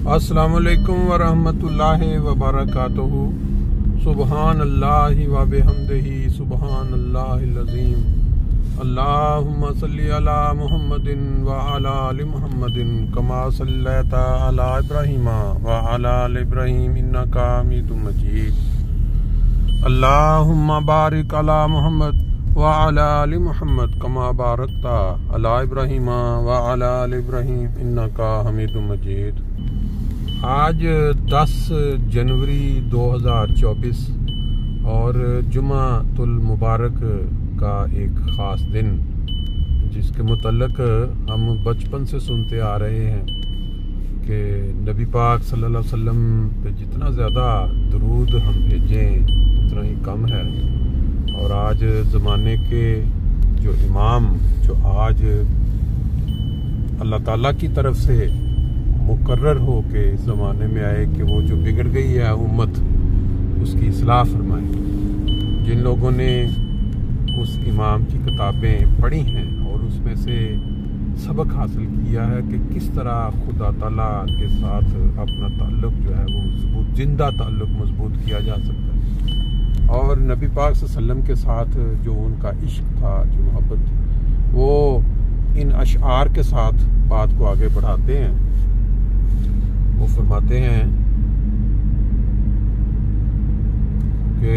السلام علیکم ورحمۃ اللہ وبرکاتہ۔ سبحان اللہ و بحمدہ سبحان اللہ العظیم۔ اللہم صلی علی محمد وعلی آل محمد کما صلیت علی ابراہیم وعلی آل ابراہیم انک حمید مجید۔ اللہم بارک علی محمد وعلی آل محمد کما بارکت علی ابراہیم وعلی آل ابراہیم انک حمید مجید۔ آج 10 جنوری 2024 اور جمعۃ المبارک کا ایک خاص دن، جس کے متعلق ہم بچپن سے سنتے آ رہے ہیں کہ نبی پاک صلی اللہ علیہ وسلم پہ جتنا زیادہ درود ہم بھیجیں اتنا ہی کم ہے۔ اور آج زمانے کے جو امام جو آج اللہ تعالیٰ کی طرف سے مقرر ہو کے اس زمانے میں آئے کہ وہ جو بگڑ گئی ہے امت اس کی اصلاح فرمائے، جن لوگوں نے اس امام کی کتابیں پڑھی ہیں اور اس میں سے سبق حاصل کیا ہے کہ کس طرح خدا تعالیٰ کے ساتھ اپنا تعلق جو ہے وہ مضبوط زندہ تعلق مضبوط کیا جا سکتا ہے، اور نبی پاک صلی اللہ علیہ وسلم کے ساتھ جو ان کا عشق تھا، جو محبت تھی، وہ ان اشعار کے ساتھ بات کو آگے بڑھاتے ہیں۔ وہ فرماتے ہیں کہ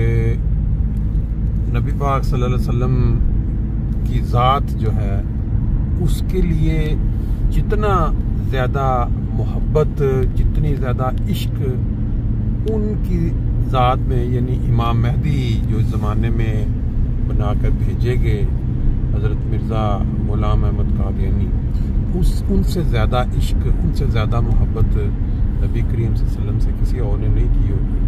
نبی پاک صلی اللہ علیہ وسلم کی ذات جو ہے اس کے لیے جتنا زیادہ محبت، جتنی زیادہ عشق ان کی ذات میں، یعنی امام مہدی جو اس زمانے میں بنا کر بھیجے گئے حضرت مرزا غلام احمد قادیانی، ان سے زیادہ عشق، ان سے زیادہ محبت نبی کریم صلی اللہ علیہ وسلم سے کسی اور نے نہیں کی ہوگی۔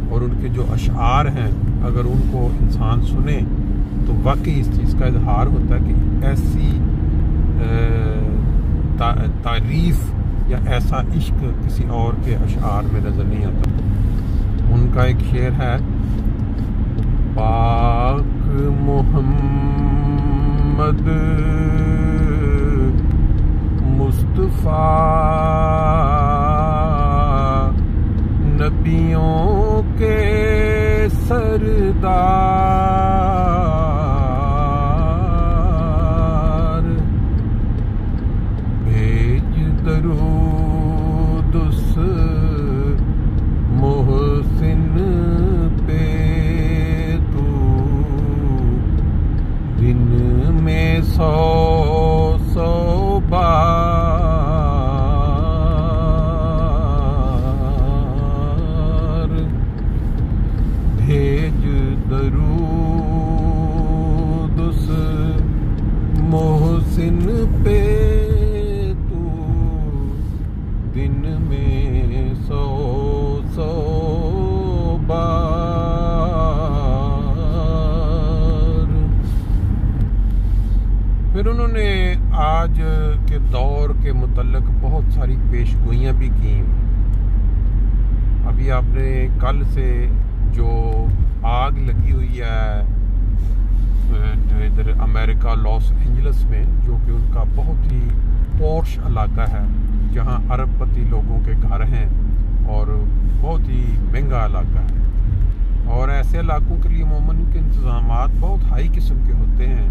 اور ان کے جو اشعار ہیں اگر ان کو انسان سنے تو واقعی اس چیز کا اظہار ہوتا ہے کہ ایسی تعریف یا ایسا عشق کسی اور کے اشعار میں نظر نہیں آتا۔ ان کا ایک شعر ہے، پاک محمد مصطفیٰ نبیوں کے سردار، بھیج درود اس محسن پہ تو، دن میں 100 بار بھیج درود اس محسن پہ تو، دن میں 100 بار۔ پھر انہوں نے آج کے دور کے متعلق بہت ساری پیش گوئیاں بھی کی۔ ابھی آپ نے کل سے جو آگ لگی ہوئی ہے ادھر امریکہ لاس اینجلس میں، جو کہ ان کا بہت ہی پورش علاقہ ہے، جہاں ارب پتی لوگوں کے گھر ہیں اور بہت ہی مہنگا علاقہ ہے، اور ایسے علاقوں کے لیے عموماً کے انتظامات بہت ہائی قسم کے ہوتے ہیں،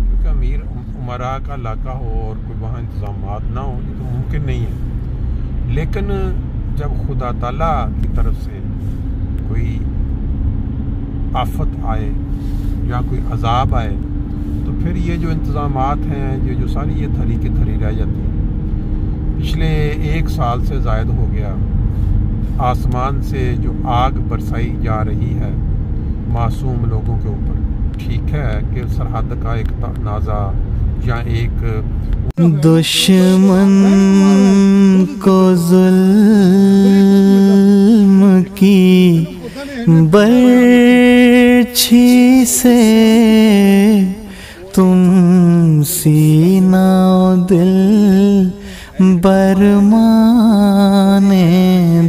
کیونکہ امیر امراء کا علاقہ ہو اور کوئی وہاں انتظامات نہ ہو یہ تو ممکن نہیں ہے۔ لیکن جب خدا تعالیٰ کی طرف سے کوئی آفت آئے یا کوئی عذاب آئے تو پھر یہ جو انتظامات ہیں، یہ جو ساری یہ دھری کی دھری رہ جاتی ہیں۔ پچھلے 1 سال سے زائد ہو گیا آسمان سے جو آگ برسائی جا رہی ہے معصوم لوگوں کے اوپر۔ ٹھیک ہے کہ سرحد کا ایک تنازع یا ایک دشمن کو ظلم کی برچھی سے تم سینہ و دل برمانے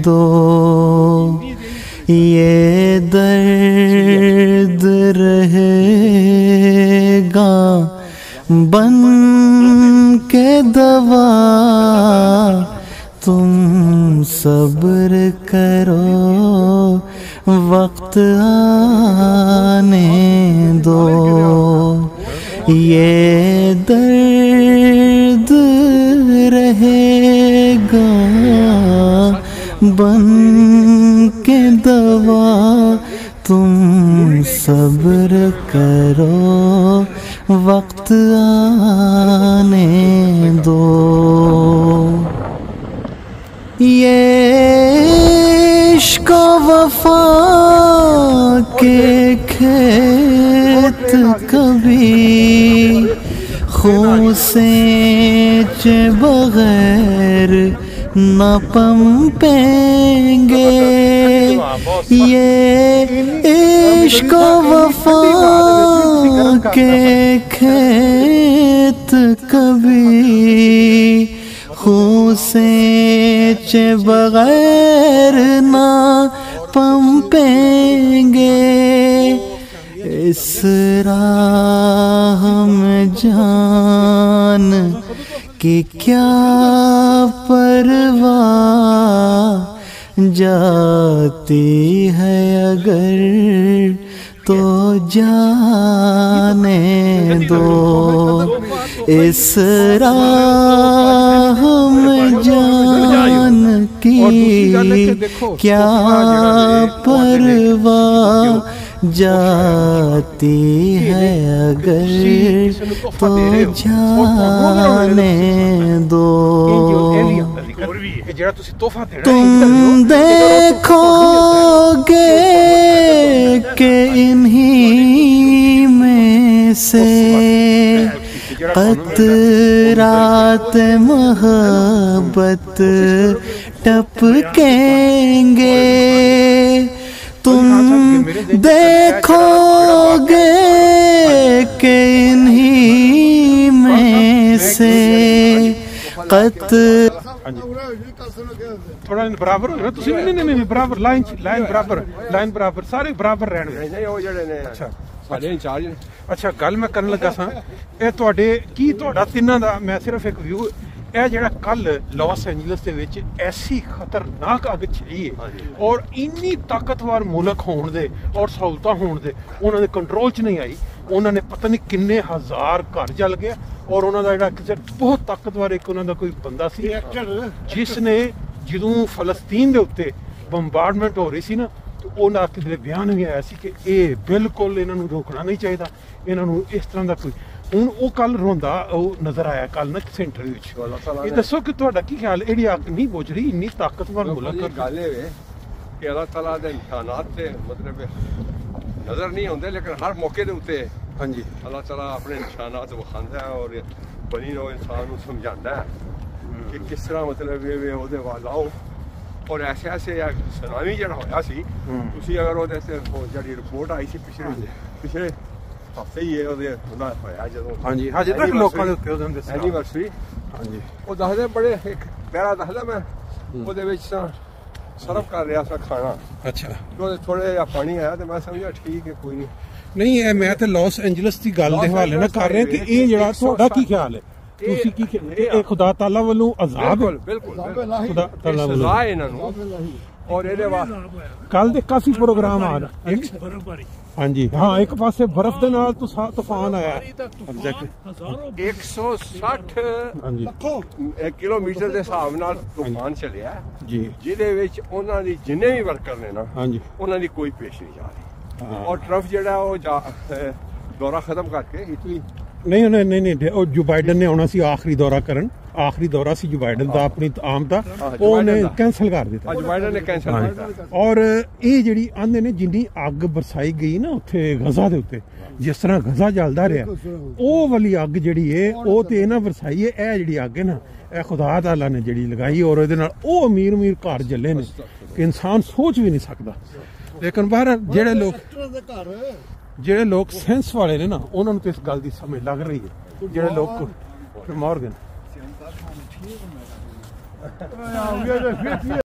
دو، یہ درد رہے گا بن کے دوا تم صبر کرو وقت آنے دو یہ درد رہے گا بن کے دوا تم صبر کرو وقت آنے دو یہ عشق و وفا کے کھیت کبھی خون سینچ بغیر نہ پنپیں گے یہ عشق و وفا کے کھیت کبھی خون سینچ بغیر نہ پنپیں گے اس راہ میں جان کہ کیا پرواہ جاتی ہے اگر تو جانے دو اس راہ میں جان کی کیا پرواہ جاتی ہے اگر تو جانے دو تم دیکھو گے کہ انہی میں سے قطرات محبت ٹپکیں گے تم دیکھو گے کہ انہی میں سے تھوڑا برابر ہو نہیں برابر لائن برابر سارے برابر رہنے اچھا گل میں کرن لگا سا اے تواڈے کی تواڈا تیناں دا میں صرف ایک ویو اے جڑا کل لاس اینجلس دے وچ ایسی خطرناک اگ چھڑی ہے اور انی طاقتور ملک ہون دے اور سہولتاں ہون دے انہاں دے کنٹرول چ نہیں آئی انہاں نے پتہ نہیں کنے ہزار گھر جل گیا اور انہاں دا جڑا بہت طاقتور ایک انہاں دا کوئی بندہ سی جس نے جدوں فلسطین دے اوتے بمبارڈمنٹ ہو رہی سی نا تو انہاں دے بیان بھی آیا سی کہ اے بالکل انہاں نوں روکنا نہیں چاہیے انہاں نوں اس طرح دا کوئی ہوں وہ کل روندا نظر آیا کل نا کسی انٹرویو یہ دسو کہ تہاڈا کی خیال ایڑی اگ نہیں بوجھ رہی انی طاقتور ملک گل ہے کہ اللہ تعالیٰ دے امکانات سے مطلب نظر نہیں ہوندے لیکن ہر موقع دے اوتے ہاں جی اللہ تعالیٰ اپنے نشانات وکھاندا ہے اور بنی نو انسان کو سمجھاندا ہے کہ کس طرح مطلب وہ دے وال آؤ اور ایسے ایسے سونامی جڑا ہویا سی تسی اگر وہ جڑی رپورٹ آئی سی پچھلے ہفتے ہی ہے ہویا جدوں ہاں جی ہجے تک لوکاں دے اوتے اینیورسری ہاں جی وہ دسدے بڑے ایک پیرا دسدا میں وہ دے وچ سرو کر رہا سا کھانا اچھا تھوڑے جہا پانی آیا تو میں سمجھا ٹھیک ہے کوئی نہیں میں تے لاس اینجلس دی گل دے حوالے نہ کر رہا کہ یہ جڑا تہاڈا کی خیال ہے تسی کی اے خدا تعالی والوں عذاب ہے بالکل خدا تعالی والوں سزا ہے انہاں نوں اور اے دے واسطے کل دے کافی پروگرام آ رہے ہاں جی ہاں ایک پاسے برف دے نال طوفان آیا 160 کلومیٹر دے حساب نال طوفان چلیا جی جہدے وچ انہاں دی جنے بھی ورکر نے نا ہاں جی انہاں دی کوئی پیش نہیں جا رہی اور ٹرمپ جڑا وہ دورہ ختم کر کے اٹلی نہیں جو بائیڈن نے آنا سی آخری دورہ کرن آخری دورہ سی جو بائیڈن دا اپنی عام دا وہ نے کینسل کر دیتا جو بائیڈن نے کینسل کر دیتا اور یہ جڑی آندے نے جنی اگ برسائی گئی نا اوتھے غزہ دے اوتے جس طرح غزہ جلدا رہا او والی اگ جڑی ہے او تے نہ برسائی ہے اے جڑی اگ ہے نا اے خدا تعالی نے جڑی لگائی اور دے نال او امیر گھر جلے نے کہ انسان سوچ بھی نہیں سکدا لیکن باہر جڑے لوگ سینس والے نے نا انہوں نے تو اس گل کی سمجھ لگ رہی ہے جڑے لوگ مورگن